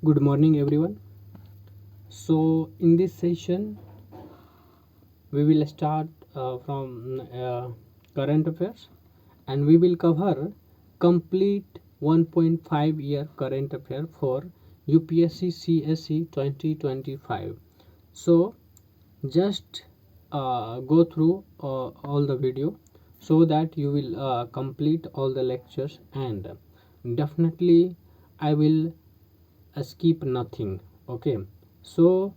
Good morning, everyone. So, in this session, we will start from current affairs and we will cover complete 1.5 year current affair for UPSC CSE 2025. So, just go through all the video so that you will complete all the lectures, and definitely I will skip nothing. Okay, so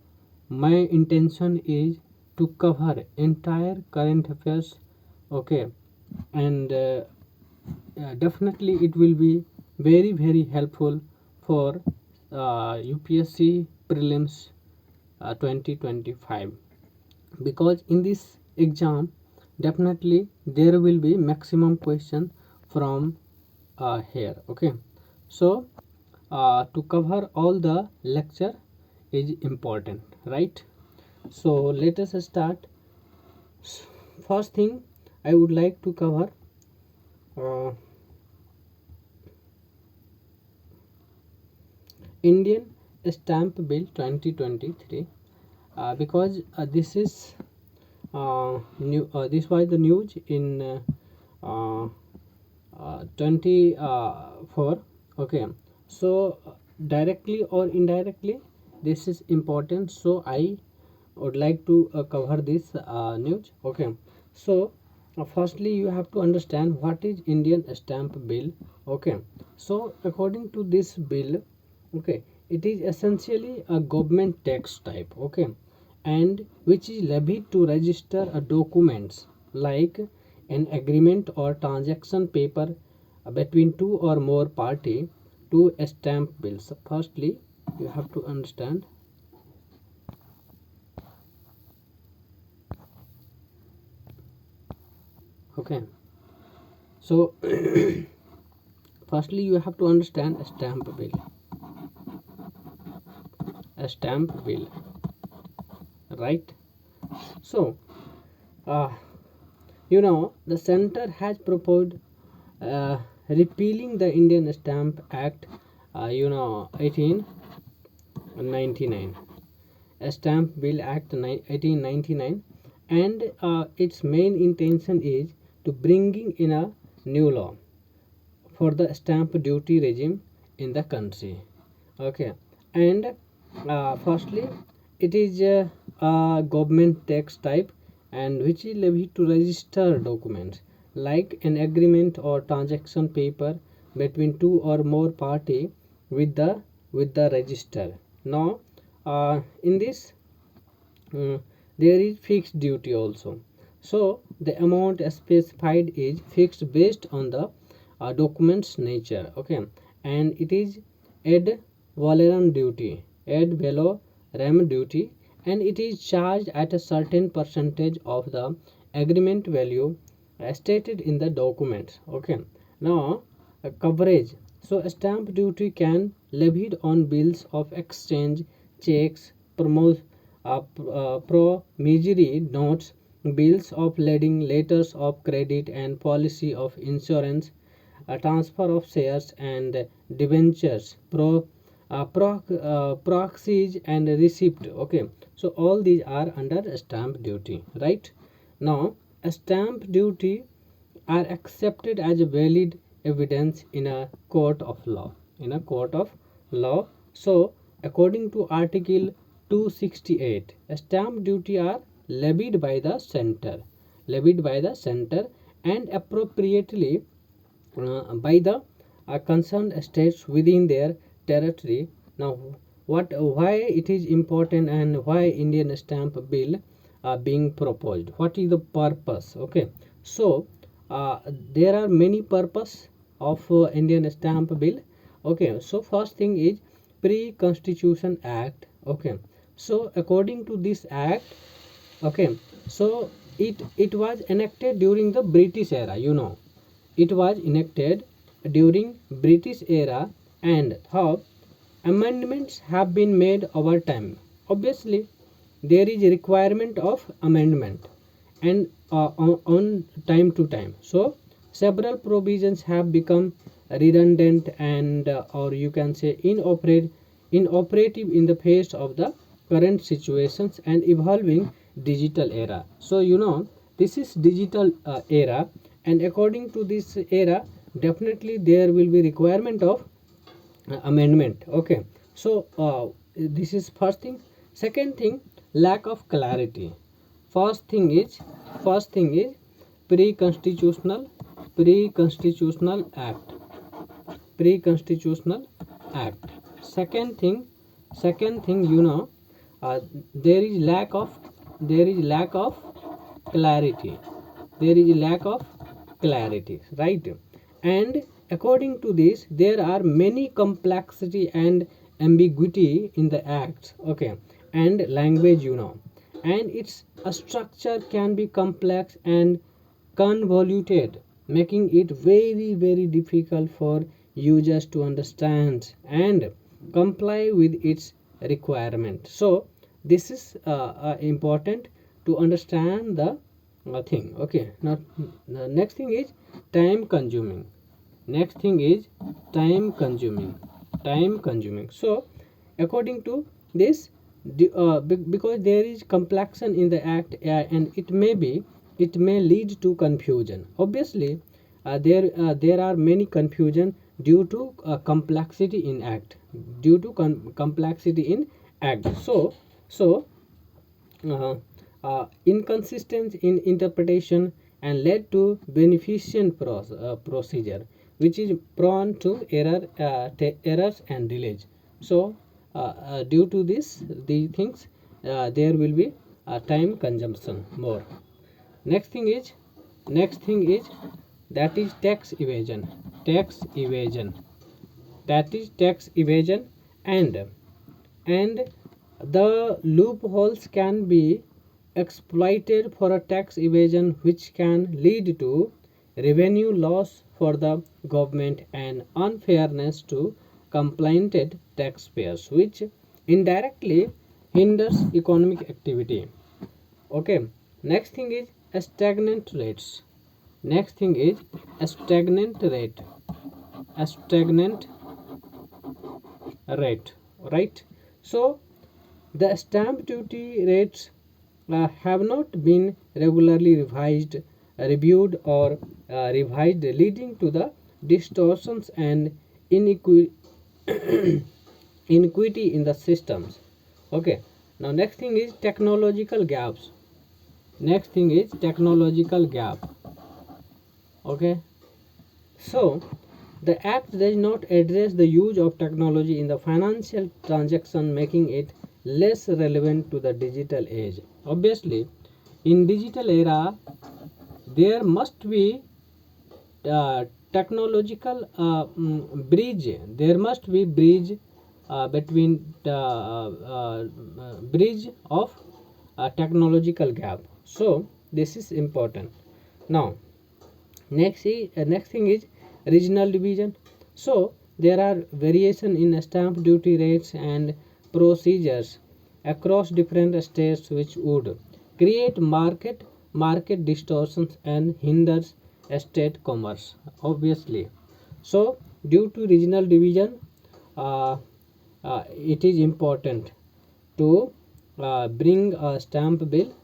my intention is to cover entire current affairs. Okay, and definitely it will be very helpful for UPSC prelims 2025, because in this exam definitely there will be maximum question from here. Okay, so to cover all the lecture is important, right? So let us start. First thing I would like to cover uh, Indian Stamp Bill 2023, because this is new. This was the news in 24. Okay, so directly or indirectly this is important, so I would like to cover this news. Okay, so firstly you have to understand what is Indian Stamp Bill. Okay, so according to this bill, okay, it is essentially a government tax type. Okay, and which is levied to register documents like an agreement or transaction paper between two or more party to stamp bills. Firstly you have to understand. Okay, so firstly you have to understand a stamp bill, right? So uh, the center has proposed uh, repealing the Indian Stamp Act 1899, a Stamp Bill Act 1899, and its main intention is to bringing in a new law for the stamp duty regime in the country. Okay, and firstly it is a government tax type, and which is levied to register documents like an agreement or transaction paper between two or more party with the register. Now in this there is fixed duty also. So the amount specified is fixed based on the document's nature. Okay, and it is ad valorem duty, and it is charged at a certain percentage of the agreement value stated in the document. Okay, now coverage. So stamp duty can levied on bills of exchange, checks, promissory notes, bills of lading, letters of credit, and policy of insurance, a transfer of shares and debentures, proxies and receipt. Okay, so all these are under stamp duty, right? Now a stamp duty are accepted as a valid evidence in a court of law. So according to article 268, a stamp duty are levied by the center and appropriately by the concerned states within their territory. Now why it is important and why Indian Stamp Bill being proposed, what is the purpose? Okay, so there are many purpose of Indian Stamp Bill. Okay, so first thing is Pre-Constitution Act. Okay, so according to this act, okay, so it was enacted during the British era. It was enacted during British era, and how amendments have been made over time. Obviously there is a requirement of amendment, and on time to time, so several provisions have become redundant and or you can say inoperative in the face of the current situations and evolving digital era. So this is digital era, and according to this era, definitely there will be requirement of amendment. Okay, so this is first thing. Second thing, lack of clarity. First thing is pre-constitutional pre-constitutional act pre-constitutional act. Second thing, uh, there is lack of clarity. There is lack of clarity, right? And according to this, there are many complexity and ambiguity in the acts, okay, and language, and its a structure can be complex and convoluted, making it very very difficult for users to understand and comply with its requirement. So this is important to understand the thing. Okay, now the next thing is time consuming. Next thing is time consuming. So according to this, because there is complexion in the act, and it may lead to confusion. Obviously there are many confusion due to complexity in act, so uh, inconsistent in interpretation and led to beneficent procedure, which is prone to errors and delays. So due to these things, there will be time consumption more. Next thing is that is tax evasion, and the loopholes can be exploited for a tax evasion, which can lead to revenue loss for the government and unfairness to compliant taxpayers, which indirectly hinders economic activity. Okay, next thing is stagnant rates. Next thing is a stagnant rate, right? So the stamp duty rates have not been regularly reviewed, or revised, leading to the distortions and inequity in the systems. Okay, now next thing is technological gaps. Okay, so the act does not address the use of technology in the financial transaction, making it less relevant to the digital age. Obviously, in digital era, there must be technological bridge. There must be bridge between the bridge of technological gap. So this is important. Now next thing is regional division. So there are variation in stamp duty rates and procedures across different states, which would create market distortions and hinders state commerce, obviously. So due to regional division, uh, it is important to bring a stamp bill,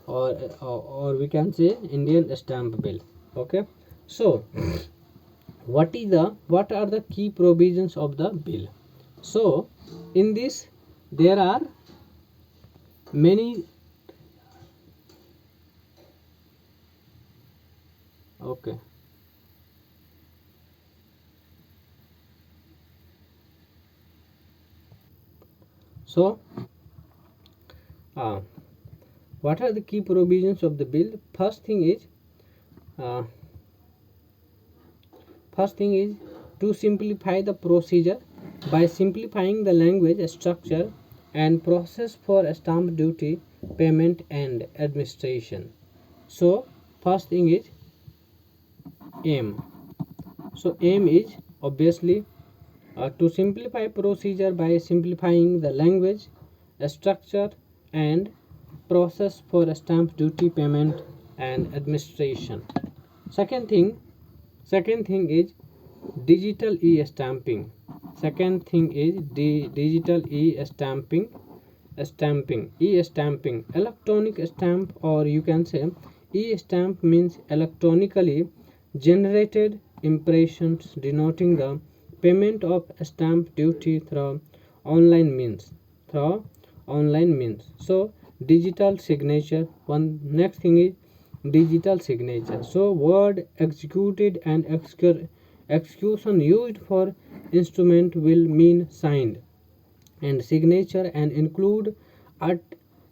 or we can say Indian stamp bill. Okay, so what are the key provisions of the bill? So in this, there are many. Okay, so uh, what are the key provisions of the bill? Uh, first thing is to simplify the procedure by simplifying the language structure and process for stamp duty payment and administration. So first thing is aim. So aim is obviously to simplify procedure by simplifying the language structure and process for stamp duty payment and administration. Second thing is digital e-stamping. Second thing is digital e-stamping, electronic stamp, or you can say e-stamp means electronically generated impressions denoting the payment of stamp duty through online means. So digital signature, one next thing is digital signature. So word executed and execution used for instrument will mean signed, and signature and include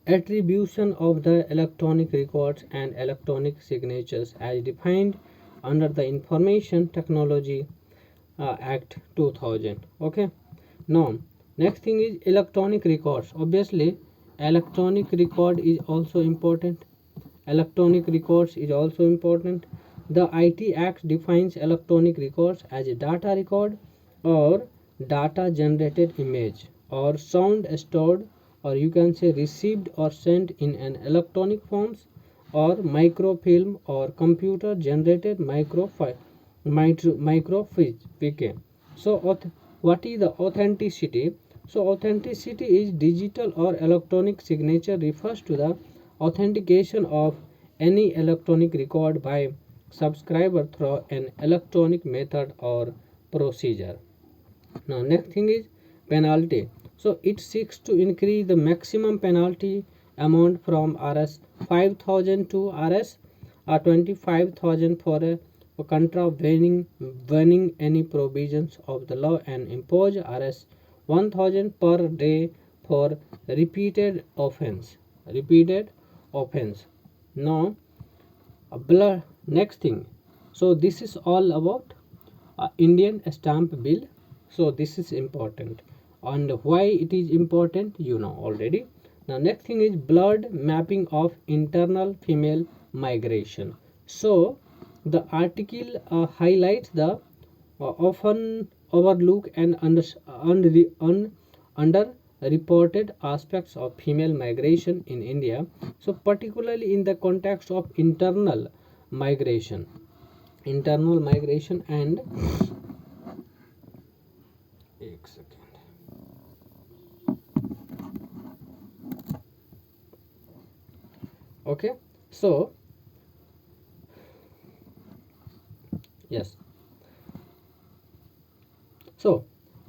attribution of the electronic records and electronic signatures as defined under the Information Technology Act 2000. Okay, now next thing is electronic records. Obviously electronic record is also important. Electronic records is also important. The IT Act defines electronic records as a data record or data generated image or sound stored, or you can say received or sent in an electronic forms, or microfilm or computer generated microfiche. So what is the authenticity? So authenticity is digital or electronic signature refers to the authentication of any electronic record by subscriber through an electronic method or procedure. Now next thing is penalty. So it seeks to increase the maximum penalty amount from Rs 5,000 to Rs 25,000 for a contravening any provisions of the law, and impose Rs 1,000 per day for repeated offense. Now next thing. So this is all about Indian stamp bill. So this is important, and why it is important you know already. Now next thing is blood mapping of internal female migration. So the article highlights the often overlooked and underreported aspects of female migration in India. So particularly in the context of migration internal migration and एक second. Okay, so yes, so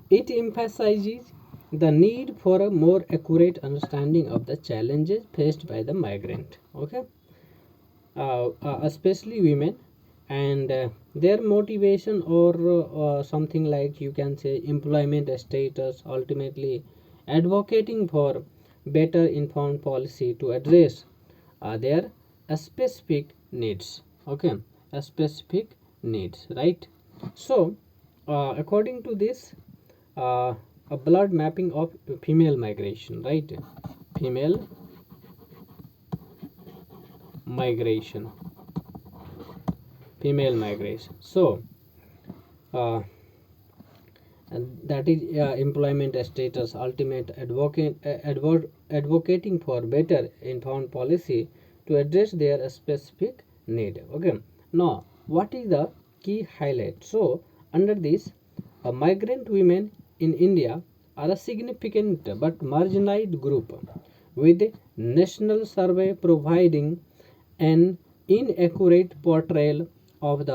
it emphasizes the need for a more accurate understanding of the challenges faced by the migrant. Okay, especially women, and their motivation, or something like you can say employment status, ultimately advocating for better informed policy to address their specific needs. Okay, specific needs, right? So according to this, a blood mapping of female migration, right? Female migration, so uh, and that is employment status, ultimate advocating for better informed policy to address their specific need. Okay, now what is the key highlight? So under this, migrant women in India are a significant but marginalized group, with national survey providing an inaccurate portrayal of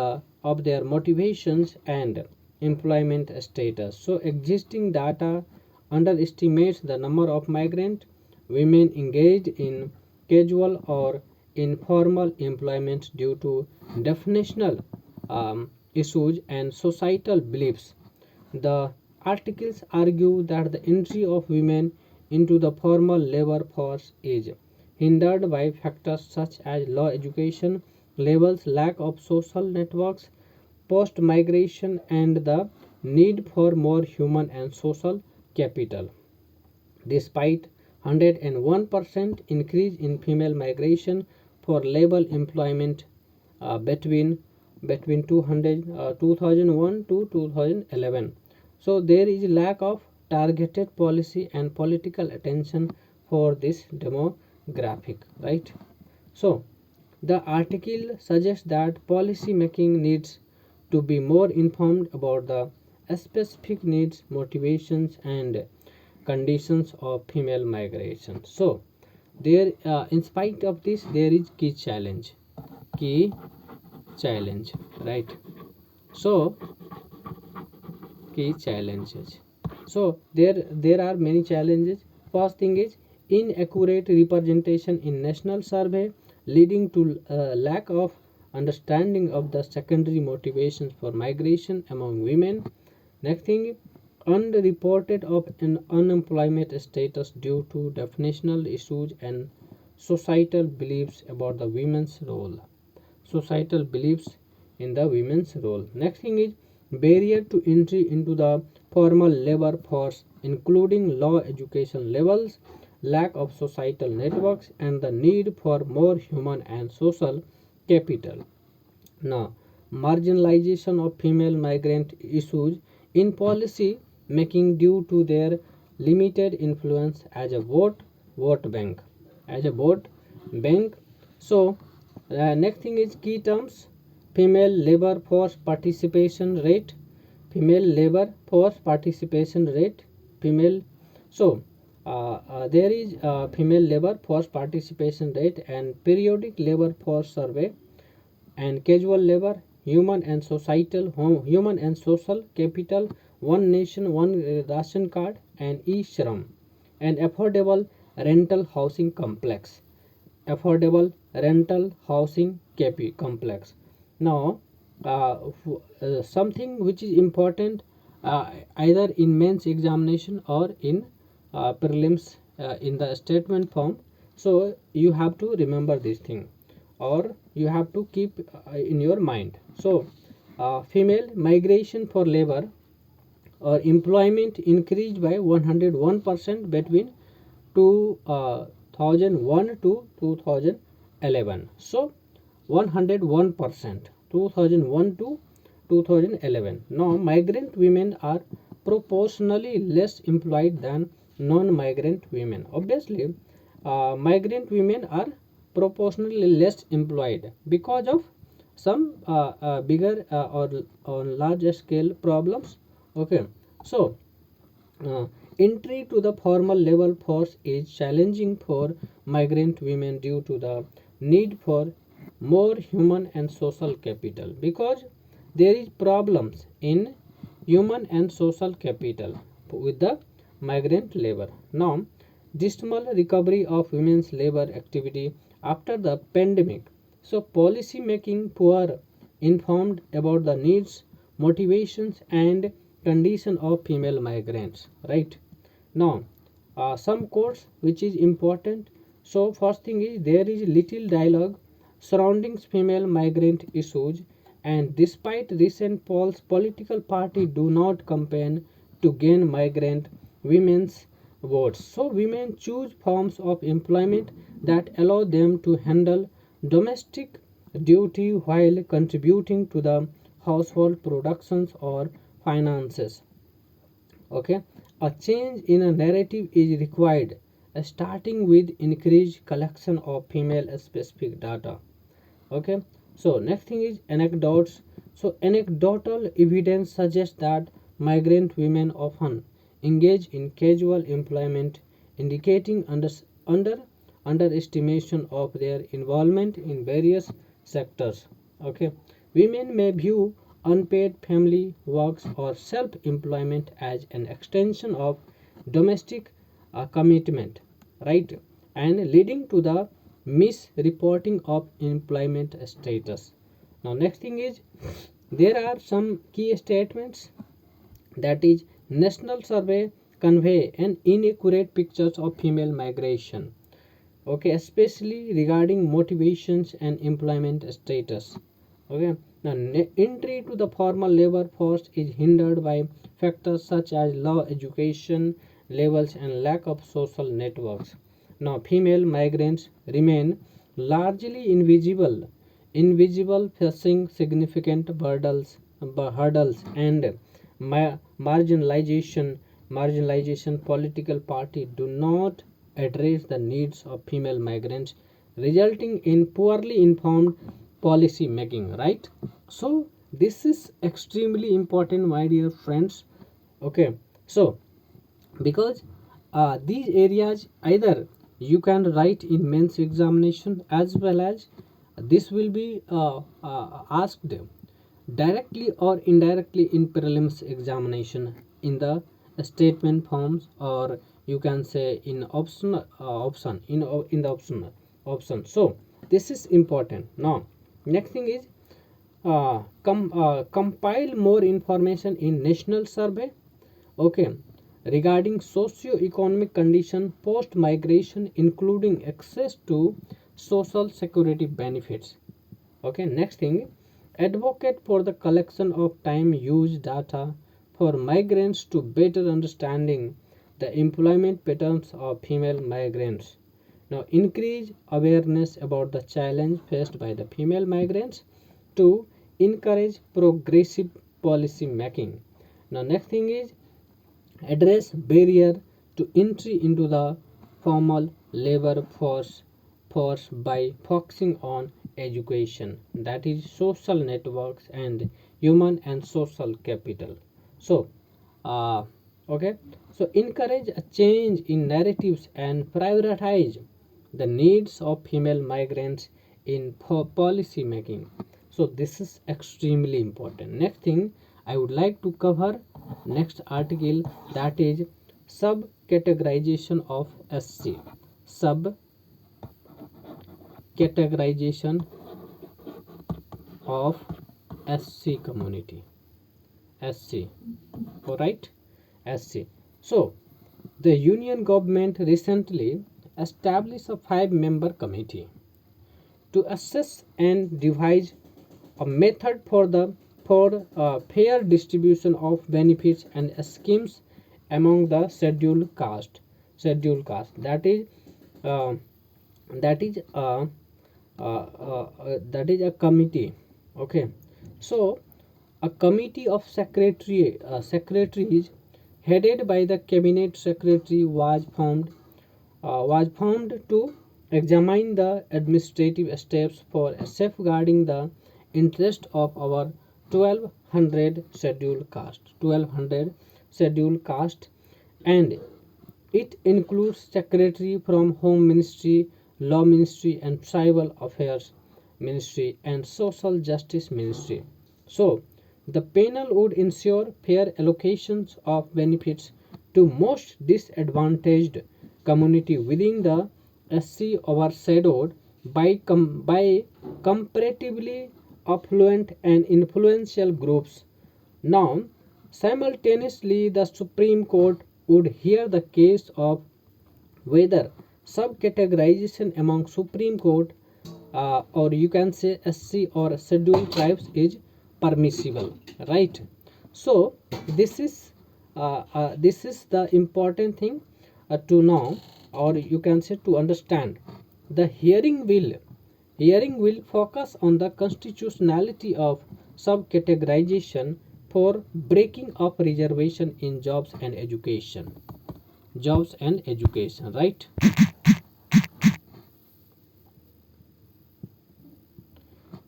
their motivations and employment status. So existing data underestimates the number of migrant women engaged in casual or informal employment due to definitional issues and societal beliefs. The articles argue that the entry of women into the formal labor force is hindered by factors such as low education levels, lack of social networks, post migration, and the need for more human and social capital. Despite 101% increase in female migration for labor employment between 2001 to 2011, so there is lack of targeted policy and political attention for this demographic, right? So the article suggests that policy making needs to be more informed about the specific needs, motivations, and conditions of female migration. So, there, in spite of this, there is key challenge, right? So, key challenges. So there are many challenges. First thing is inaccurate representation in national survey, leading to lack of understanding of the secondary motivations for migration among women. Next thing, unreported of an unemployment status due to definitional issues and societal beliefs about the women's role. Societal beliefs in the women's role. Next thing is barrier to entry into the formal labor force, including low education levels, lack of societal networks, and the need for more human and social capital. Now, marginalization of female migrant issues in policy making due to their limited influence as a vote bank, as a vote bank. So, next thing is key terms: female labor force participation rate, female labor force participation rate, female. So, there is female labor force participation rate and periodic labor force survey and casual labor, human and social capital, one nation, one ration card, and e-shram, and affordable rental housing complex. Affordable rental housing complex. Now, something which is important, either in mains examination or in prelims, in the statement form. So you have to remember this thing, or you have to keep in your mind. So female migration for labor or employment increased by 101% between 2001 to 2011. So 101%, 2001 to 2011. Now migrant women are proportionally less employed than non-migrant women. Obviously, migrant women are proportionally less employed because of some bigger or larger scale problems. Okay, so entry to the formal labor force is challenging for migrant women due to the need for more human and social capital, because there is problems in human and social capital with the migrant labor. Now, dismal recovery of women's labor activity after the pandemic. So policy making poor, informed about the needs, motivations, and condition of female migrants, right? Now, some quotes which is important. So first thing is there is little dialogue surrounding female migrant issues, and despite recent polls, political parties do not campaign to gain migrant women's votes. So women choose forms of employment that allow them to handle domestic duty while contributing to the household productions or finances. Okay, a change in a narrative is required, starting with increased collection of female specific data. Okay, so next thing is anecdotes. So anecdotal evidence suggests that migrant women often engage in casual employment, indicating under underestimation of their involvement in various sectors. Okay, women may view unpaid family works or self-employment as an extension of domestic commitment, right, and leading to the misreporting of employment status. Now next thing is there are some key statements, that is national survey convey an inaccurate pictures of female migration, okay, especially regarding motivations and employment status. Okay, now entry to the formal labor force is hindered by factors such as low education levels and lack of social networks. Now female migrants remain largely invisible, facing significant hurdles and marginalization. Political parties do not address the needs of female migrants, resulting in poorly informed policy making, right? So This is extremely important, my dear friends. Okay, so because these areas either you can write in mains examination, as well as this will be asked directly or indirectly in prelims examination in the statement forms, or you can say in option in the option. So this is important. Now next thing is compile more information in national survey, okay, regarding socio-economic condition post migration, including access to social security benefits. Okay, next thing, advocate for the collection of time use data for migrants to better understanding the employment patterns of female migrants. Now increase awareness about the challenge faced by the female migrants to encourage progressive policy making. Now next thing is address barrier to entry into the formal labor force by focusing on education, that is social networks and human and social capital. So okay, so encourage a change in narratives and prioritize the needs of female migrants in policy making. So this is extremely important. Next thing I would like to cover, next article, that is sub categorization of SC. Sub categorization of SC community. SC, all right, SC. So the union government recently established a 5-member committee to assess and devise a method for the for fair distribution of benefits and schemes among the scheduled caste, uh, that is a committee. Okay, so a committee of secretaries headed by the cabinet secretary was formed to examine the administrative steps for safeguarding the interest of our 1200 scheduled caste, and it includes secretary from home ministry, law ministry, and tribal affairs ministry, and social justice ministry. So the panel would ensure fair allocations of benefits to most disadvantaged community within the SC overshadowed by comparatively affluent and influential groups. Now, simultaneously, the Supreme Court would hear the case of whether subcategorization among Supreme Court, or you can say SC or scheduled tribes, is permissible, right? So this is the important thing to know, or you can say to understand. The hearing will focus on the constitutionality of subcategorization for breaking up reservation in jobs and education, right?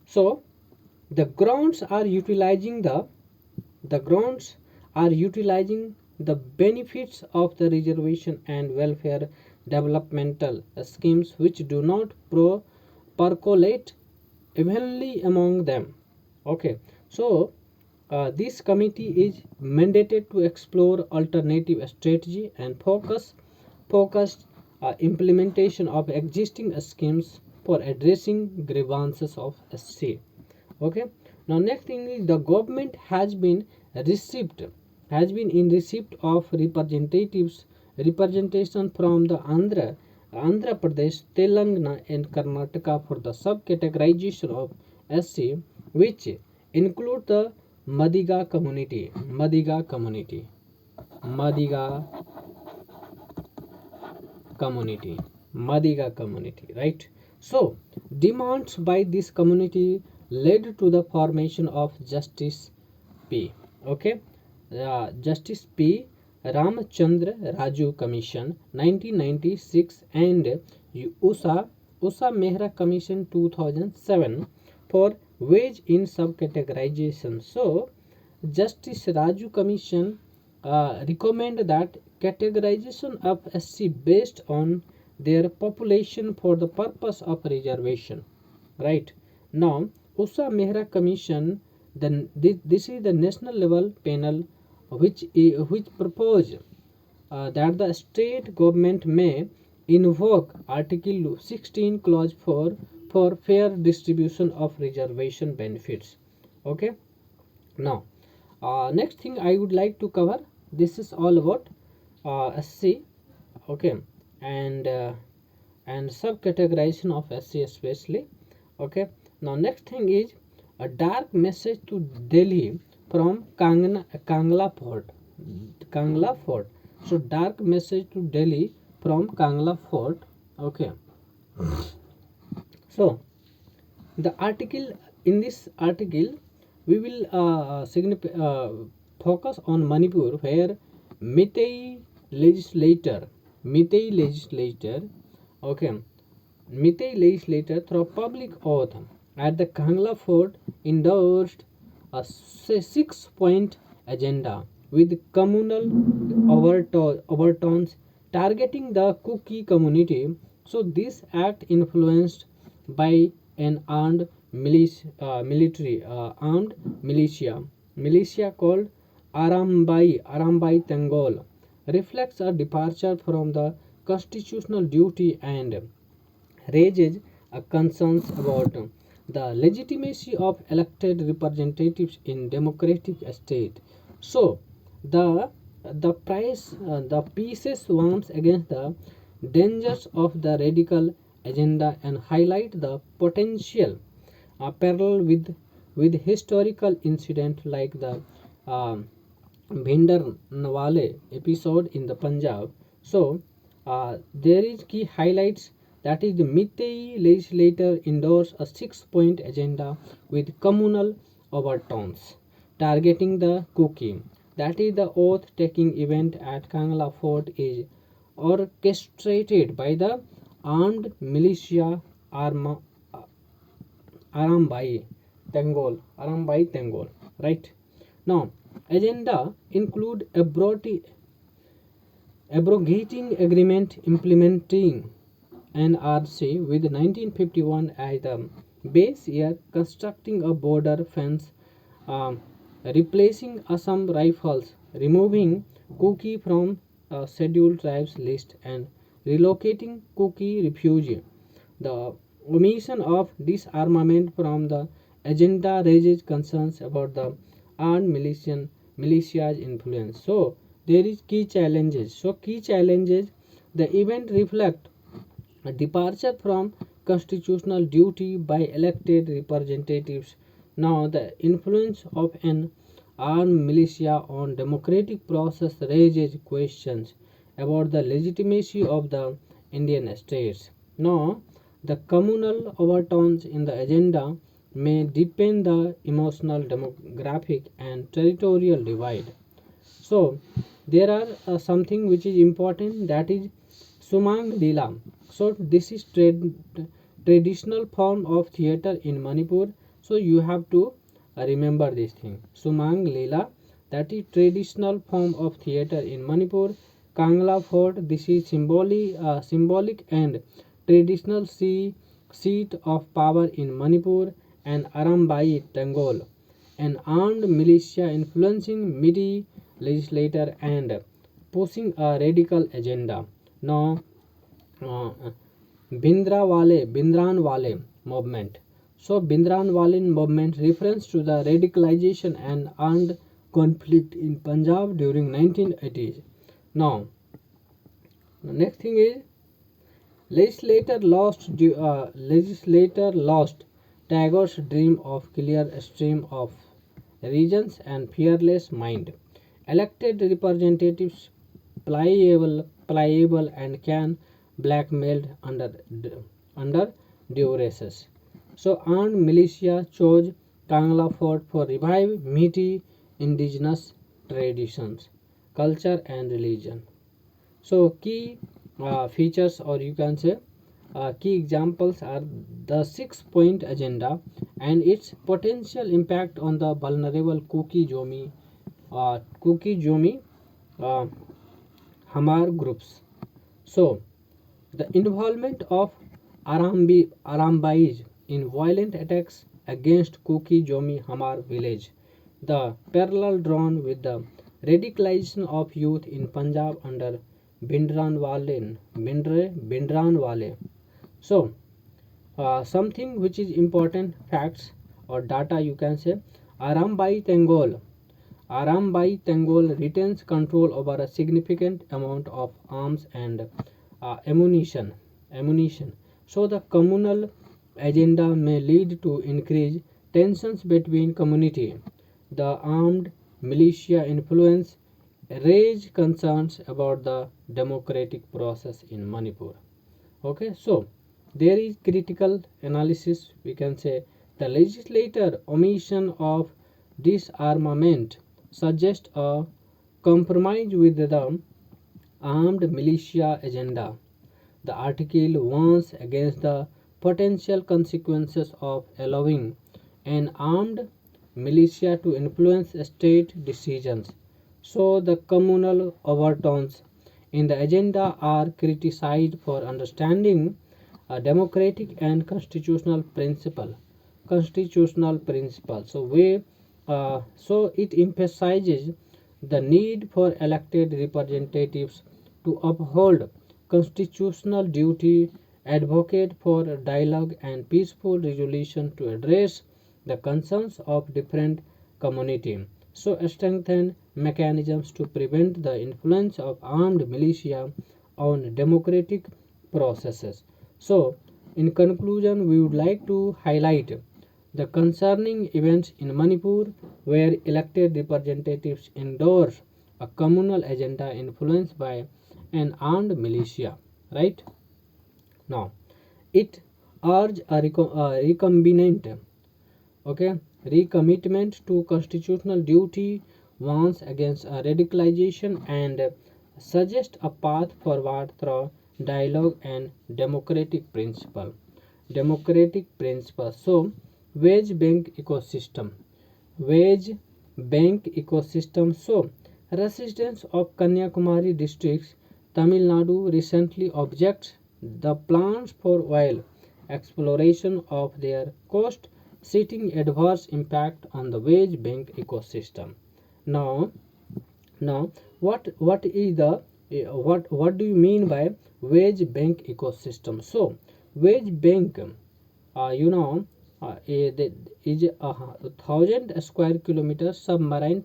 So the grounds are utilizing the benefits of the reservation and welfare developmental schemes which do not percolate evenly among them. Okay, so this committee is mandated to explore alternative strategy and focused implementation of existing schemes for addressing grievances of SC. Okay, now next thing is the government received has been in receipt of representation from the Andhra Pradesh, Telangana, and Karnataka for the subcategorization of SC, which include the Madiga community, Madiga community, right? So demands by this community led to the formation of Justice P. Okay, Justice P. Ramachandra Raju Commission 1996 and USA Mehra Commission 2007 for wage in subcategorization. So Justice Raju Commission recommend that categorization of SC based on their population for the purpose of reservation. Right now, USA Mehra Commission, then this is the national level panel which propose that the state government may invoke Article 16 clause 4 for fair distribution of reservation benefits. Okay. Now, next thing I would like to cover, this is all about SC. Okay. And subcategorization of SC especially. Okay. Now next thing is a dark message to Delhi from Kangla Fort. Kangla Fort. So dark message to Delhi from Kangla Fort. Okay. So the article, in this article we will focus on Manipur, where Meitei legislator, Meitei legislator, okay, Meitei legislator through public oath at the Kangla Fort endorsed a 6-point agenda with communal overtones targeting the Kuki community. So this act influenced by an armed militia called Arambai Tengol reflects a departure from the constitutional duty and raises concerns about the legitimacy of elected representatives in democratic state. So the pieces warns against the dangers of the radical agenda and highlight the potential parallel with historical incident like the Bhindarnwale episode in the Punjab. So there is key highlights, that is the Meitei legislature endorsed a 6-point agenda with communal overtones targeting the Kuki. That is the oath-taking event at Kangla Fort is orchestrated by the armed militia Arambai Tengol. Right now, agenda include abrogating agreement implementing NRC with 1951 as the base year, constructing a border fence, replacing Assam rifles, removing Kuki from scheduled tribes list, and relocating Kuki refugees. The omission of disarmament from the agenda raises concerns about the armed militia's influence. So there is key challenges. So key challenges: the event reflect a departure from constitutional duty by elected representatives. Now the influence of an armed militia on democratic process raises questions about the legitimacy of the Indian states. Now the communal overtones in the agenda may deepen the emotional, demographic, and territorial divide. So there are something which is important, that is Sumang Lila. So this is traditional form of theater in Manipur. So you have to remember this thing. Sumang Lila, that is traditional form of theater in Manipur. Kangla Fort, this is symbolic and traditional seat of power in Manipur. And Arambai Tengol, an armed militia influencing MIDI legislator and pushing a radical agenda. Now, Bindranwale movement. So, Bindranwale movement reference to the radicalization and armed conflict in Punjab during 1980s. Now, the next thing is legislator lost Tagore's dream of clear stream of regions and fearless mind. Elected representatives pliable and can blackmailed under duress. So armed militia chose Kangla Fort for revive meaty indigenous traditions, culture and religion. So key features, or you can say Key examples are the 6-point agenda and its potential impact on the vulnerable Kuki Jomi uh, Hamar groups. So, the involvement of Arambais in violent attacks against Kuki Jomi Hamar village, the parallel drawn with the radicalization of youth in Punjab under Bhindranwale. So, something which is important facts or data you can say, Arambai Tangol retains control over a significant amount of arms and ammunition. So the communal agenda may lead to increased tensions between community. The armed militia influence raise concerns about the democratic process in Manipur. Okay, so there is critical analysis. We can say the legislator omission of disarmament suggests a compromise with the armed militia agenda. The article warns against the potential consequences of allowing an armed militia to influence state decisions. So, the communal overtones in the agenda are criticized for understanding a democratic and constitutional principle. So it emphasizes the need for elected representatives to uphold constitutional duty, advocate for dialogue and peaceful resolution to address the concerns of different communities. So strengthen mechanisms to prevent the influence of armed militia on democratic processes. So, in conclusion, we would like to highlight the concerning events in Manipur where elected representatives endorse a communal agenda influenced by an armed militia. Right now, it urged a okay, recommitment to constitutional duty, warns against radicalization, and suggest a path forward through dialogue and democratic principle. So wage bank ecosystem wage bank ecosystem. So residents of Kanyakumari districts, Tamil Nadu recently objects the plans for oil exploration of their coast, citing adverse impact on the wage bank ecosystem. Now, now, what do you mean by wage bank ecosystem? So, wage bank, you know, is a 1,000 square kilometer submarine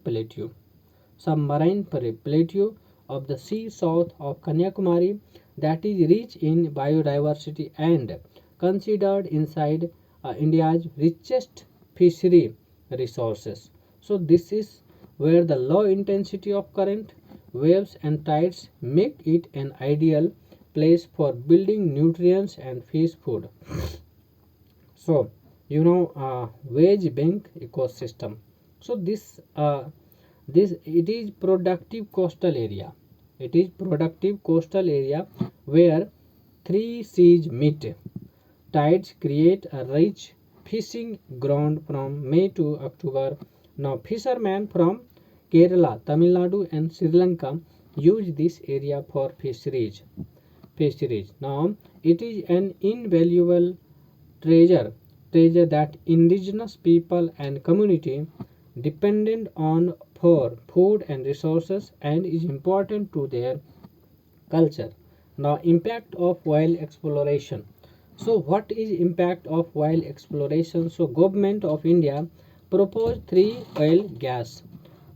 plateau of the sea south of Kanyakumari that is rich in biodiversity and considered inside India's richest fishery resources. So this is where the low intensity of current, waves and tides make it an ideal place for building nutrients and fish food. So wage bank ecosystem. So this it is productive coastal area. It is productive coastal area where three seas meet. Tides create a rich fishing ground from May to October. Now fishermen from Kerala, Tamil Nadu and Sri Lanka use this area for fisheries. Now it is an invaluable treasure that indigenous people and community dependent on for food and resources and is important to their culture. Now impact of oil exploration. So what is impact of oil exploration? So government of India proposed 3 oil gas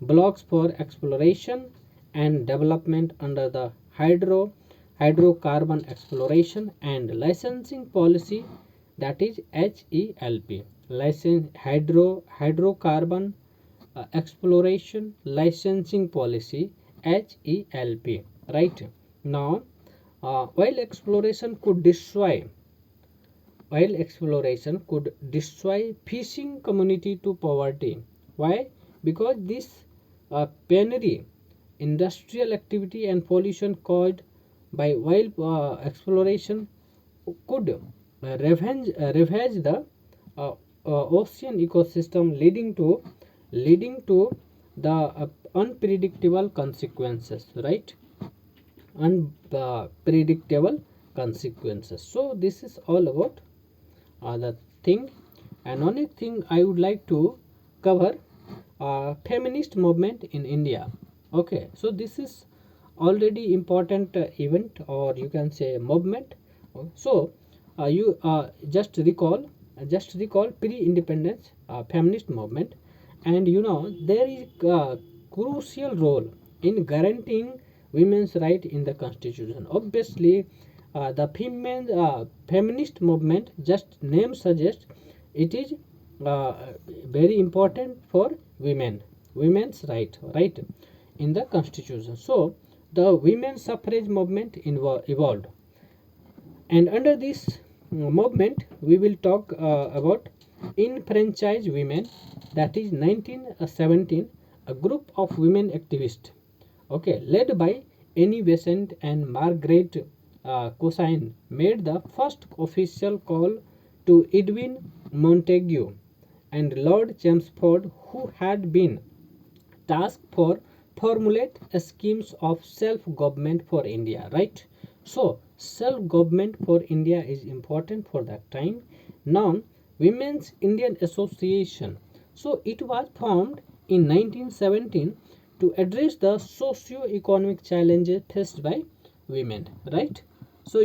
blocks for exploration and development under the hydrocarbon exploration and licensing policy, that is HELP, license hydrocarbon exploration licensing policy, HELP. Right now, oil exploration could destroy fishing community to poverty. Why? Because this penury, industrial activity and pollution caused by oil exploration could ravage the uh, ocean ecosystem, leading to the unpredictable consequences, right? Unpredictable consequences. So this is all about the thing. And only thing I would like to cover, feminist movement in India. Okay, so this is already important event, or you can say movement. So you just recall pre-independence feminist movement, and there is a crucial role in guaranteeing women's right in the constitution. Obviously, the feminist movement, just name suggests, it is very important for women's right in the constitution. So the women's suffrage movement evolved, and under this movement we will talk about enfranchised women. That is 1917, a group of women activists, okay, led by Annie Besant and Margaret Cosine, made the first official call to Edwin Montagu and Lord Chelmsford, who had been tasked for formulate schemes of self-government for India, right? So self-government for India is important for that time. Now, Women's Indian Association. So it was formed in 1917 to address the socio-economic challenges faced by women, right? So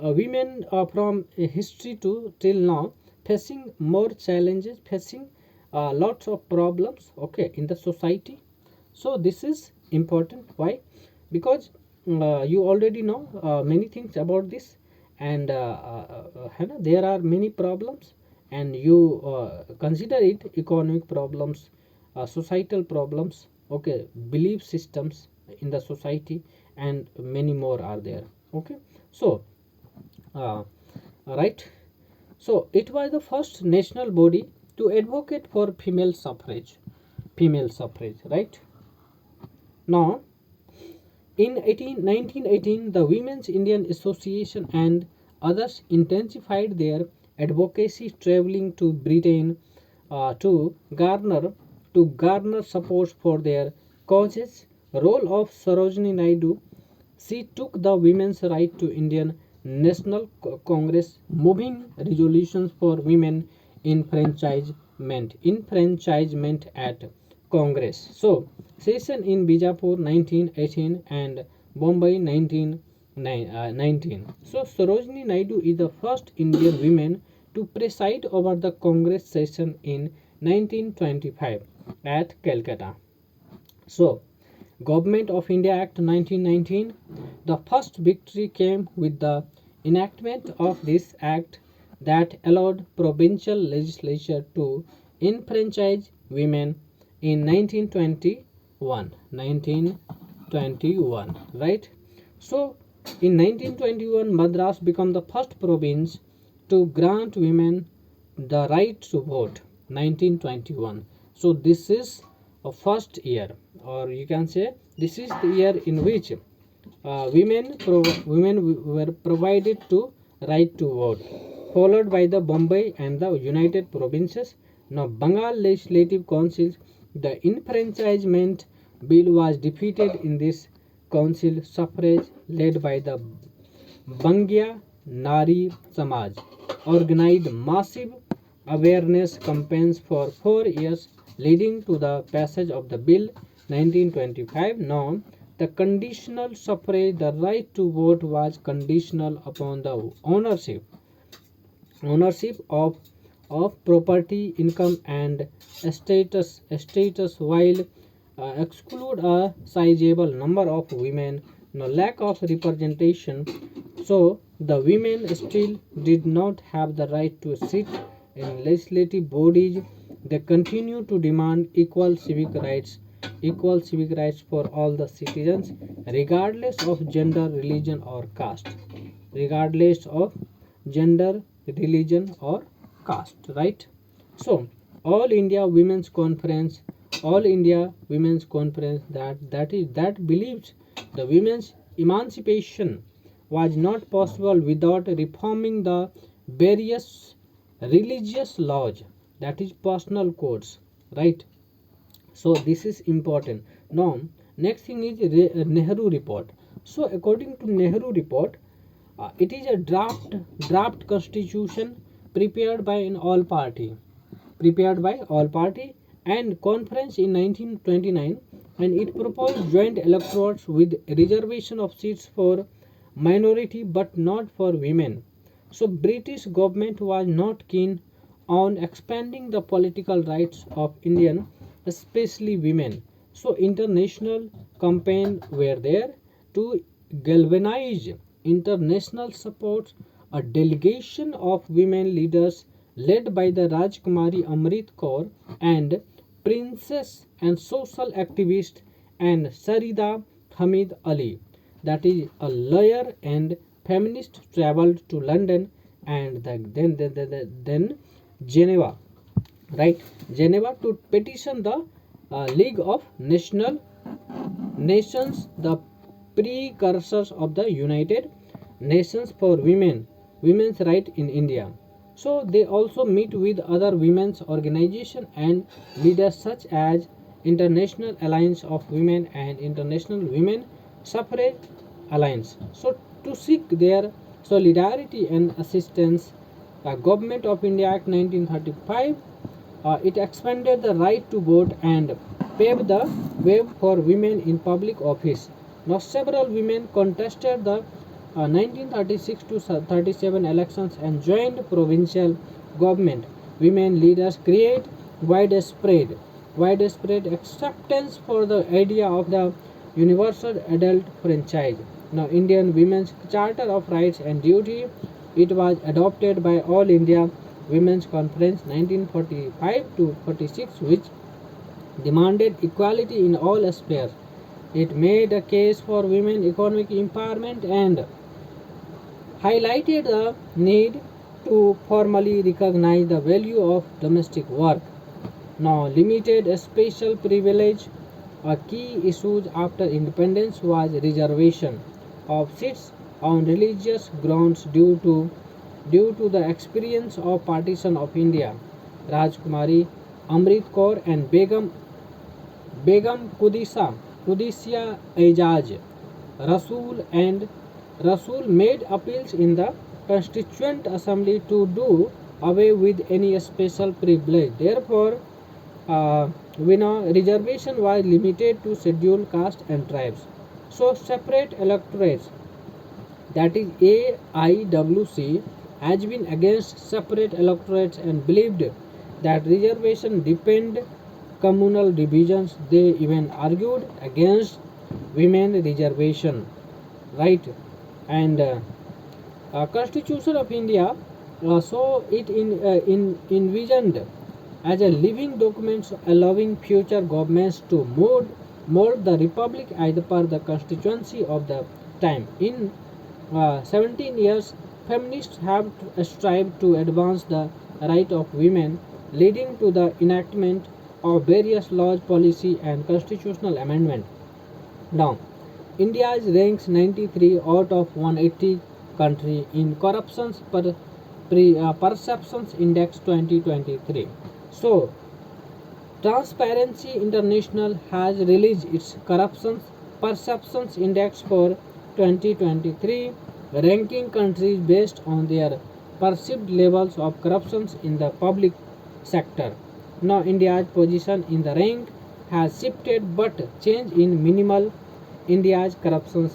women from history to till now facing more challenges, facing lots of problems, okay, in the society. So this is important. Why? Because you already know many things about this, and there are many problems, and you consider it economic problems, societal problems, okay, belief systems in the society, and many more are there. Okay, so uh, right. So it was the first national body to advocate for female suffrage, right? Now, in 1918, the Women's Indian Association and others intensified their advocacy, traveling to Britain uh, to garner garner support for their causes. Role of Sarojini Naidu: she took the women's right to Indian National Congress, moving resolutions for women enfranchisement at Congress. So, session in Bijapur 1918 and Bombay 1919. So, Sarojini Naidu is the first Indian woman to preside over the Congress session in 1925 at Calcutta. So, Government of India Act 1919. The first victory came with the enactment of this act that allowed provincial legislature to enfranchise women in 1921. 1921, right? So, in 1921, Madras became the first province to grant women the right to vote. 1921. So this is a first year, or you can say this is the year in which women were provided to right to vote, followed by the Bombay and the United Provinces. Now, Bengal Legislative Council, the enfranchisement bill was defeated in this council. Suffrage led by the Bangya Nari Samaj organized massive awareness campaigns for 4 years, leading to the passage of the bill 1925. Now, the conditional suffrage, the right to vote, was conditional upon the ownership of property, income, and status, while exclude a sizable number of women. No lack of representation, so the women still did not have the right to sit in legislative bodies. They continue to demand equal civic rights for all the citizens, regardless of gender, religion, or caste. Regardless of gender, religion, or caste, right? So, All India Women's Conference that believes the women's emancipation was not possible without reforming the various religious laws, that is personal codes, right? So this is important. Now next thing is Nehru report. So according to Nehru report, it is a draft constitution prepared by an all party and conference in 1929, and it proposed joint electorates with reservation of seats for minority but not for women. So British government was not keen on expanding the political rights of Indian, especially women. So international campaign were there to galvanize international support. A delegation of women leaders led by the Rajkumari Amrit Kaur and princess and social activist and Sarida Hamid Ali, that is a lawyer and feminist, traveled to London and then Geneva, right? Geneva to petition the League of Nations, the precursors of the United Nations for women's right in India. So they also meet with other women's organizations and leaders such as International Alliance of Women and International Women Suffrage Alliance. So to seek their solidarity and assistance, Government of India Act 1935, it expanded the right to vote and paved the way for women in public office. Now several women contested the 1936 to 37 elections and joined provincial government. Women leaders create widespread acceptance for the idea of the universal adult franchise. Now Indian Women's Charter of Rights and Duty, it was adopted by All India Women's Conference 1945 to 46, which demanded equality in all spheres. It made a case for women economic empowerment and highlighted the need to formally recognize the value of domestic work. Now limited a special privilege. A key issue after independence was reservation of seats on religious grounds due to the experience of partition of India. Rajkumari Amrit Kaur and Begum Qudsiya Aizaz Rasool made appeals in the Constituent Assembly to do away with any special privilege. Therefore, reservation was limited to scheduled castes and tribes. So separate electorates, that is AIWC, has been against separate electorates and believed that reservation deepened communal divisions. They even argued against women reservation, right? And Constitution of India, so it envisioned as a living document allowing future governments to mold the republic as per the constituency of the time. In 17 years, feminists have strived to advance the right of women, leading to the enactment of various laws, policy, and constitutional amendment. Now, India ranks 93 out of 180 country in Perceptions Index 2023. So, Transparency International has released its Corruption Perceptions Index for 2023, ranking countries based on their perceived levels of corruption in the public sector. Now India's position in the rank has shifted but change in minimal. India's corruption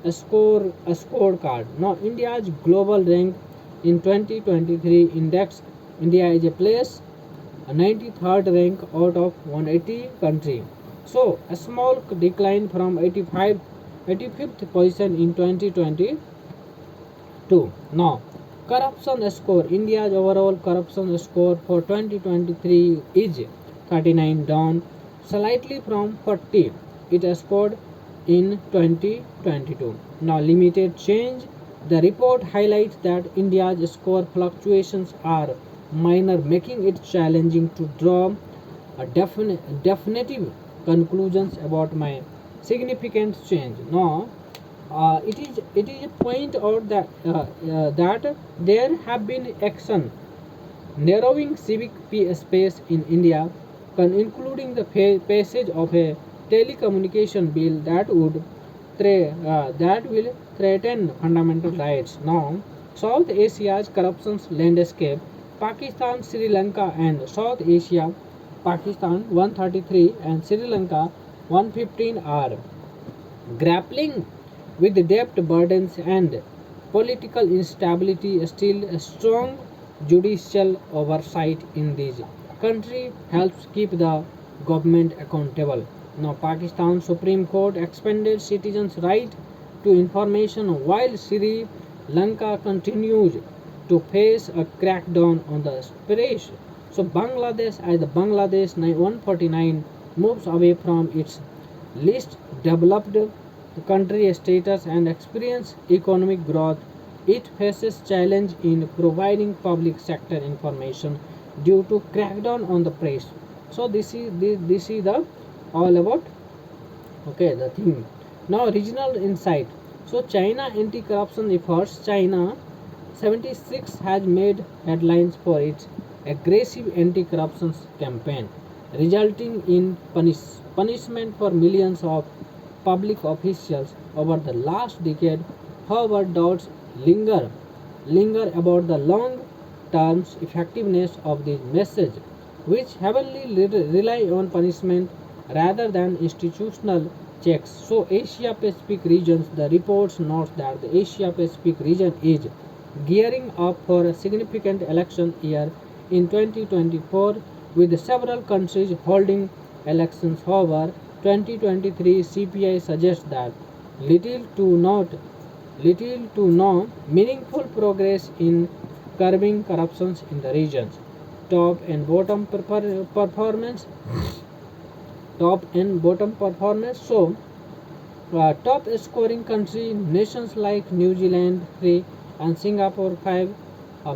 scorecard. Now India's global rank in 2023 index, India is a place a 93rd rank out of 180 country. So a small decline from 85th position in 2022. Now corruption score. India's overall corruption score for 2023 is 39, down slightly from 40 it scored in 2022. Now limited change. The report highlights that India's score fluctuations are minor, making it challenging to draw a definitive conclusions about my significant change. Now It is a point out that there have been action narrowing civic space in India, including the passage of a telecommunication bill that will threaten fundamental rights. Now, South Asia's corruption landscape, Pakistan, Sri Lanka, and South Asia, Pakistan 133 and Sri Lanka 115 are grappling with debt burdens and political instability. Still, a strong judicial oversight in these countries helps keep the government accountable. Now, Pakistan Supreme Court expanded citizens' right to information while Sri Lanka continues to face a crackdown on the press. So, Bangladesh, as the Bangladesh 149 moves away from its least developed country status and experience economic growth, it faces challenge in providing public sector information due to crackdown on the press. So this is the all about the thing. Now regional insight. So China anti-corruption efforts. China 76 has made headlines for its aggressive anti-corruption campaign, resulting in punishment for millions of public officials over the last decade. However, doubts linger about the long-term effectiveness of this message, which heavily rely on punishment rather than institutional checks. So, Asia Pacific regions, the reports note that the Asia Pacific region is gearing up for a significant election year in 2024, with several countries holding elections. However, 2023 CPI suggests that little to not little to no meaningful progress in curbing corruptions in the regions. Top and bottom performance. Top and bottom performance. So, top scoring country nations like New Zealand 3 and Singapore 5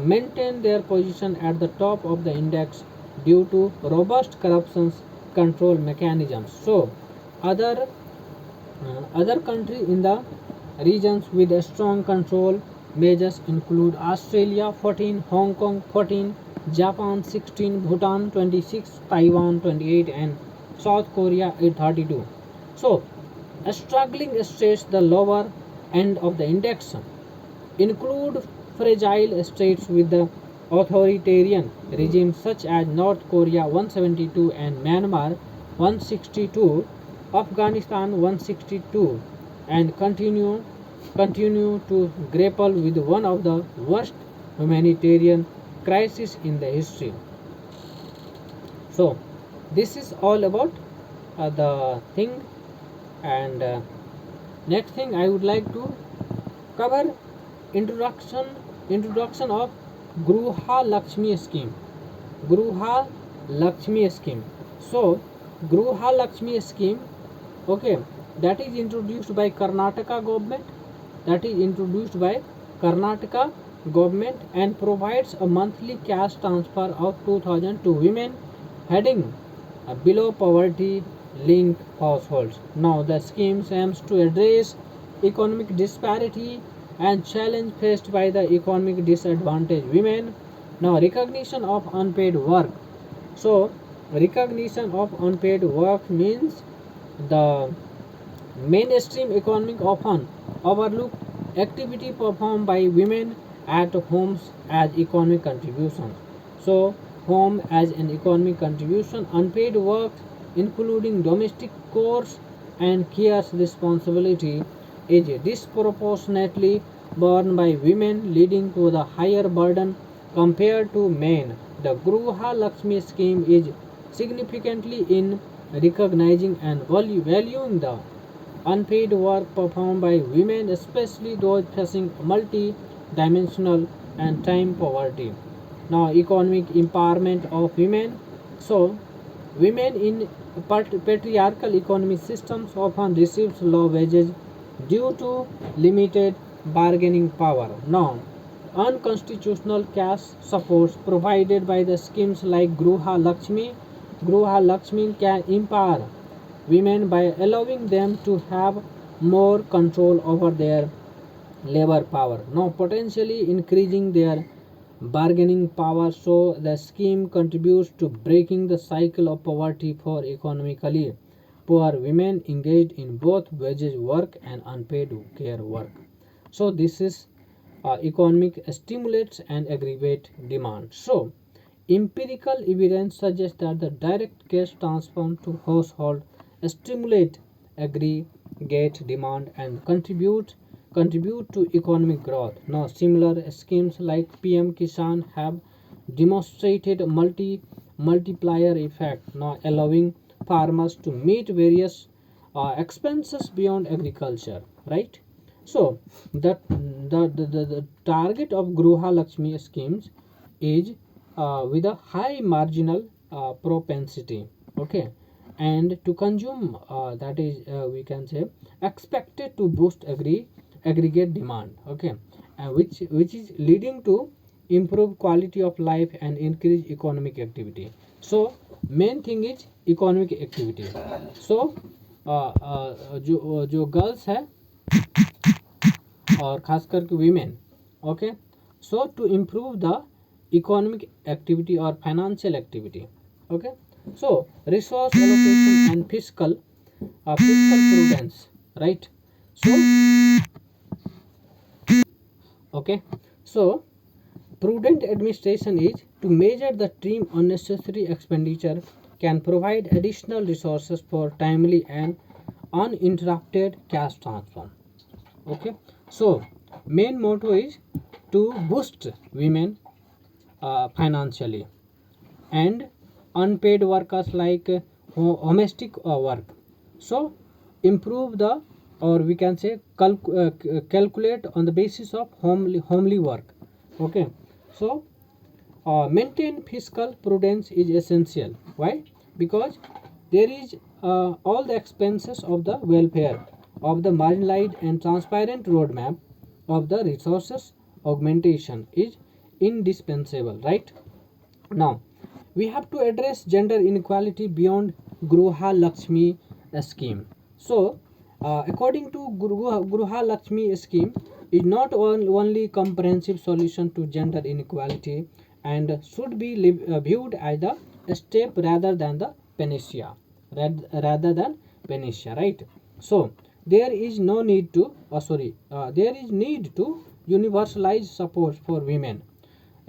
maintain their position at the top of the index due to robust corruption control mechanisms. So, other other countries in the regions with a strong control measures include Australia 14, Hong Kong 14, Japan 16, Bhutan 26, Taiwan 28, and South Korea 32. So, struggling states, the lower end of the index, include fragile states with the authoritarian regimes such as North Korea 172 and Myanmar 162, Afghanistan 162, and continue to grapple with one of the worst humanitarian crises in the history. So, this is all about the thing, and next thing I would like to cover introduction of Gruha Lakshmi scheme. Gruha Lakshmi scheme. So, Gruha Lakshmi scheme, okay, that is introduced by Karnataka government. That is introduced by Karnataka government and provides a monthly cash transfer of 2000 to women heading below poverty linked households. Now, the scheme aims to address economic disparity and challenge faced by the economic disadvantaged women. Now, recognition of unpaid work. So, recognition of unpaid work means the mainstream economic often overlooked activity performed by women at homes as economic contributions. So, home as an economic contribution, unpaid work including domestic chores and care's responsibility is disproportionately borne by women, leading to the higher burden compared to men. The Gruha Lakshmi scheme is significantly in recognizing and valuing the unpaid work performed by women, especially those facing multi-dimensional and time poverty. Now, economic empowerment of women. So, women in patriarchal economic systems often receive low wages due to limited bargaining power. Now, unconstitutional cash supports provided by the schemes like Gruha Lakshmi can empower women by allowing them to have more control over their labor power, now potentially increasing their bargaining power. So the scheme contributes to breaking the cycle of poverty for economically poor women engaged in both wages work and unpaid care work. So this is economic stimulates and aggregate demand. So empirical evidence suggests that the direct cash transfer to household stimulate aggregate demand and contribute to economic growth. Now similar schemes like PM Kisan have demonstrated multiplier effect, now allowing farmers to meet various expenses beyond agriculture, right? So the target of Gruha Lakshmi schemes is with a high marginal propensity, okay, and to consume, that is we can say expected to boost aggregate demand, okay, which is leading to improve quality of life and increase economic activity. So main thing is economic activity. So जो girls है और खास करके women, okay, so to improve the economic activity और financial activity, okay, so resource allocation and physical prudence, right? So okay, so prudent administration is to measure the trim unnecessary expenditure, can provide additional resources for timely and uninterrupted cash transfer. Okay, so main motto is to boost women financially and unpaid workers like domestic work. So improve the, or we can say calculate on the basis of homely work. Okay, so maintain fiscal prudence is essential. Why? Because there is all the expenses of the welfare of the marginalized and transparent roadmap of the resources augmentation is indispensable, right? Now we have to address gender inequality beyond Gruha Lakshmi scheme. So according to Gruha Lakshmi scheme is not only comprehensive solution to gender inequality and should be viewed as a step rather than the panacea, right? So there is no need to there is need to universalize support for women,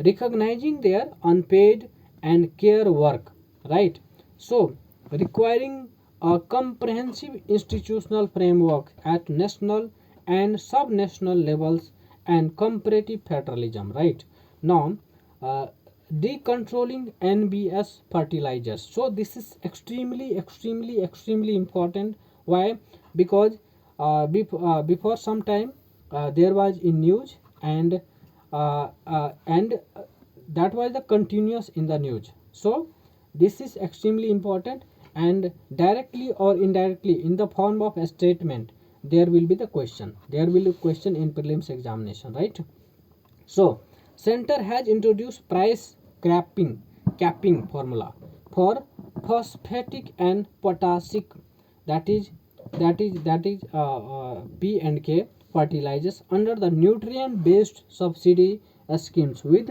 recognizing their unpaid and care work, right? So requiring a comprehensive institutional framework at national and subnational levels and comparative federalism, right? Now decontrolling NBS fertilizers, so this is extremely important. Why? Because before some time there was in news, and that was the continuous in the news. So this is extremely important, and directly or indirectly in the form of a statement there will be the question, there will be a question in prelims examination, right? So center has introduced price capping formula for phosphatic and potassic, that is P and K fertilizers under the nutrient based subsidy schemes with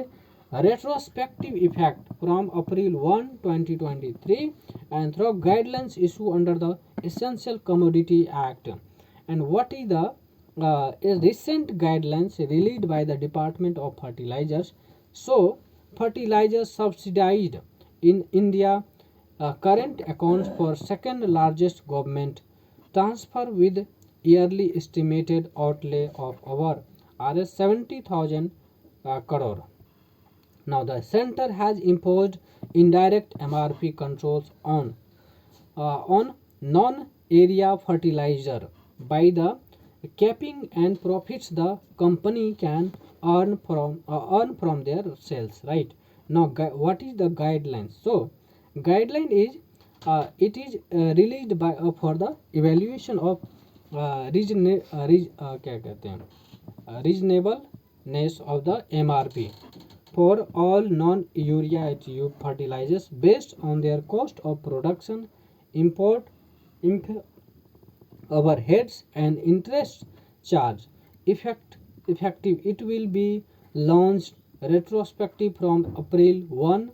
retrospective effect from April 1, 2023, and through guidelines issued under the Essential Commodity Act. And what is the recent guidelines released by the Department of Fertilizers? So fertilizers subsidized in India current accounts for second largest government transfer with yearly estimated outlay of over Rs 70,000 crore. Now the center has imposed indirect MRP controls on non-area fertilizer by the capping and profits the company can earn from their sales, right? Now what is the guidelines? So guideline is it is released by for the evaluation of क्या कहते हैं reasonableness of the MRP for all non-urea fertilizers based on their cost of production, import, overheads and interest charge. Effect, Effective, it will be launched retrospective from April 1,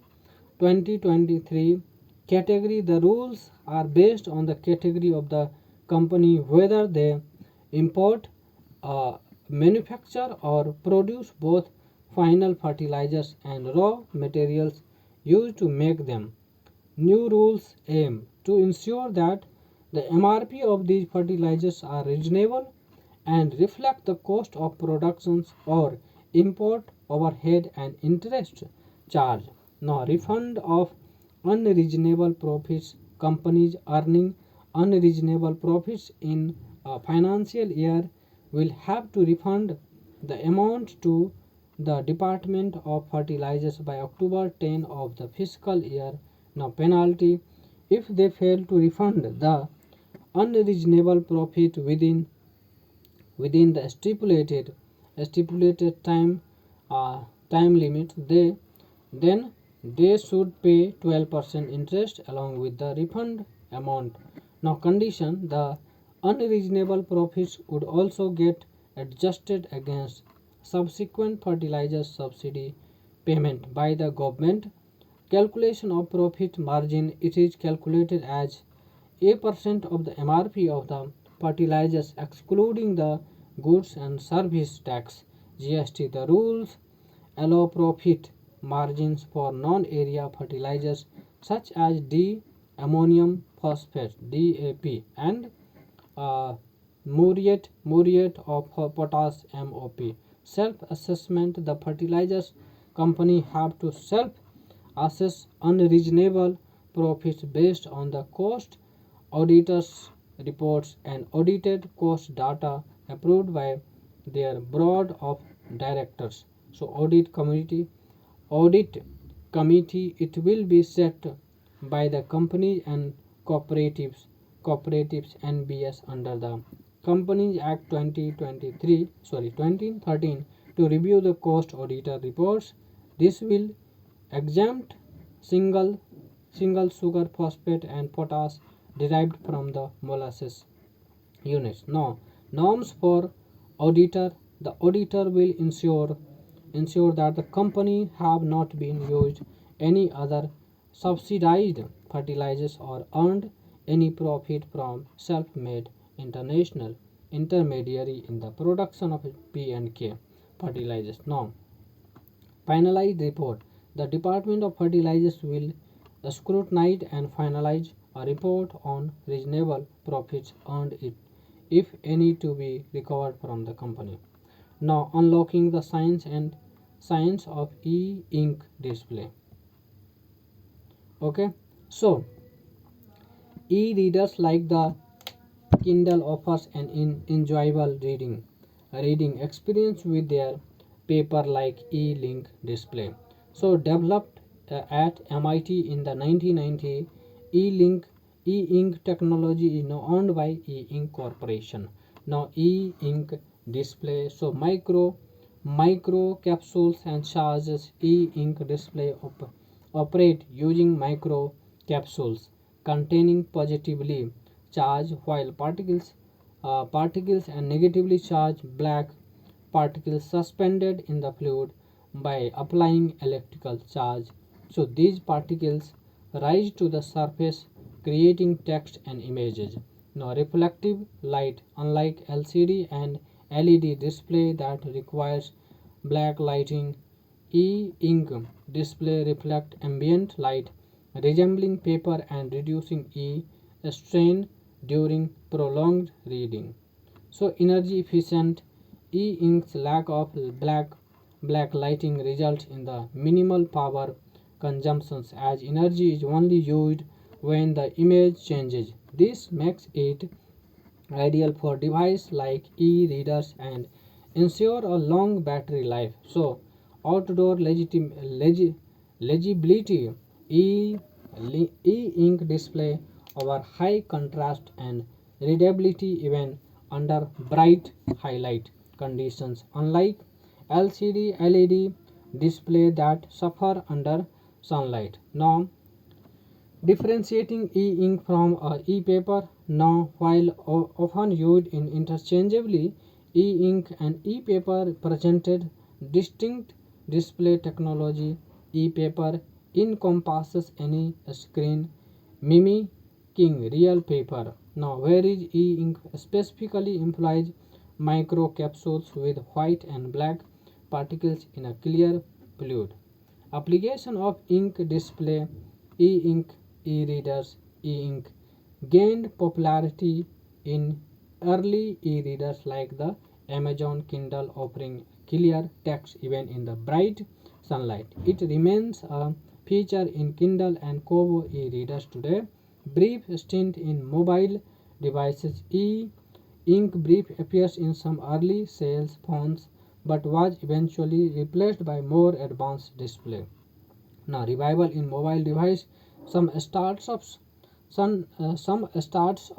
2023. Category, the rules are based on the category of the company, whether they import, uh, manufacture or produce both final fertilizers and raw materials used to make them. New rules aim to ensure that the MRP of these fertilizers are reasonable and reflect the cost of production or import, overhead and interest charge. Now, refund of unreasonable profits. Companies earning unreasonable profits in a financial year will have to refund the amount to the Department of Fertilizers by October 10 of the fiscal year. Now, penalty, if they fail to refund the unreasonable profit within the stipulated time limit, then they should pay 12% interest along with the refund amount. Now, condition, the unreasonable profits would also get adjusted against subsequent fertilizer subsidy payment by the government. Calculation of profit margin, it is calculated as a% of the MRP of the fertilizers excluding the goods and service tax GST. The rules allow profit margins for non-area fertilizers such as ammonium phosphate DAP and muriate of potash MOP. Self-assessment, the fertilizers company have to self-assess unreasonable profits based on the cost auditors reports and audited cost data approved by their board of directors. So audit committee, it will be set by the company and cooperatives NBS under the Companies Act 2013 to review the cost auditor reports. This will exempt single sugar phosphate and potash derived from the molasses units. Now, norms for auditor, the auditor will ensure that the company have not been used any other subsidized fertilizers or earned any profit from self-made international intermediary in the production of P and K fertilizers. Now, finalized report, the Department of Fertilizers will scrutinize and finalize a report on reasonable profits earned, if any, to be recovered from the company. Now, unlocking the science of e-ink display. Okay, so e-readers like the Kindle offers an enjoyable reading experience with their paper-like e-link display. So, developed at MIT in the 1990, e-ink technology is now owned by e-ink Corporation. Now, e-ink display, so micro capsules and charges. E-ink display operate using micro capsules containing positively charged while particles and negatively charged black particles suspended in the fluid by applying electrical charge. So these particles rise to the surface, creating text and images. Now, reflective light, unlike LCD and LED display that requires black lighting, e-ink display reflect ambient light resembling paper and reducing strain during prolonged reading. So energy efficient, e-ink's lack of black lighting results in the minimal power consumptions as energy is only used when the image changes. This makes it ideal for devices like e-readers and ensure a long battery life. So outdoor legibility, e-ink display over high contrast and readability even under bright highlight conditions, unlike LCD LED display that suffer under sunlight. Now, Differentiating e-ink from e-paper. Now, while often used in interchangeably, e-ink and e-paper presented distinct display technology. E-paper encompasses any screen mimicking real paper. Now, whereas e-ink specifically implies microcapsules with white and black particles in a clear fluid. Application of ink display. E-ink e-readers. E-ink gained popularity in early e-readers like the Amazon Kindle, offering clear text even in the bright sunlight. It remains a feature in Kindle and Kobo e-readers today. Brief stint in mobile devices. E-ink brief appears in some early sales phones but was eventually replaced by more advanced display. Now, revival in mobile device. Some startups, some startups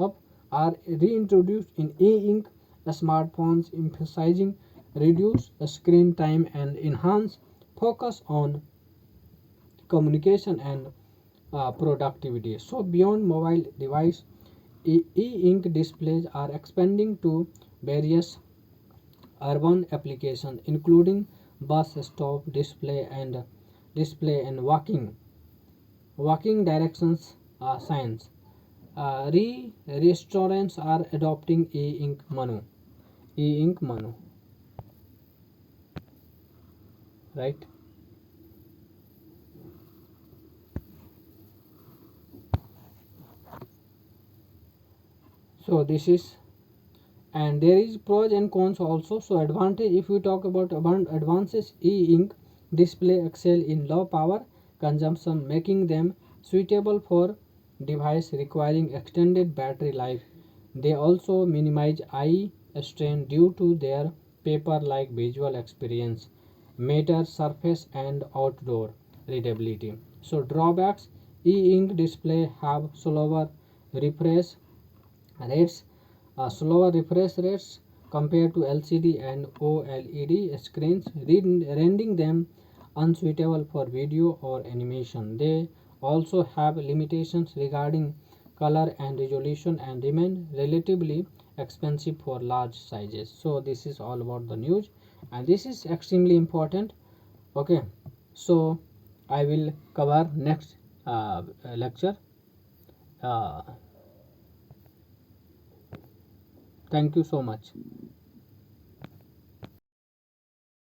are reintroduced in e-ink smartphones, emphasizing reduced screen time and enhanced focus on communication and productivity. So, beyond mobile device, e-ink displays are expanding to various urban applications, including bus stop display and walking directions signs. Restaurants are adopting e-ink menu, right? So this is, and there is pros and cons also. So advantage, if we talk about advances, e-ink display excel in low power consumption, making them suitable for device requiring extended battery life. They also minimize eye strain due to their paper like visual experience, matter surface and outdoor readability. So drawbacks, e-ink display have rates slower refresh rates compared to LCD and OLED screens, rendering them unsuitable for video or animation. They also have limitations regarding color and resolution and remain relatively expensive for large sizes. So this is all about the news, and this is extremely important. Okay, so I will cover next lecture. uh, Thank you so much.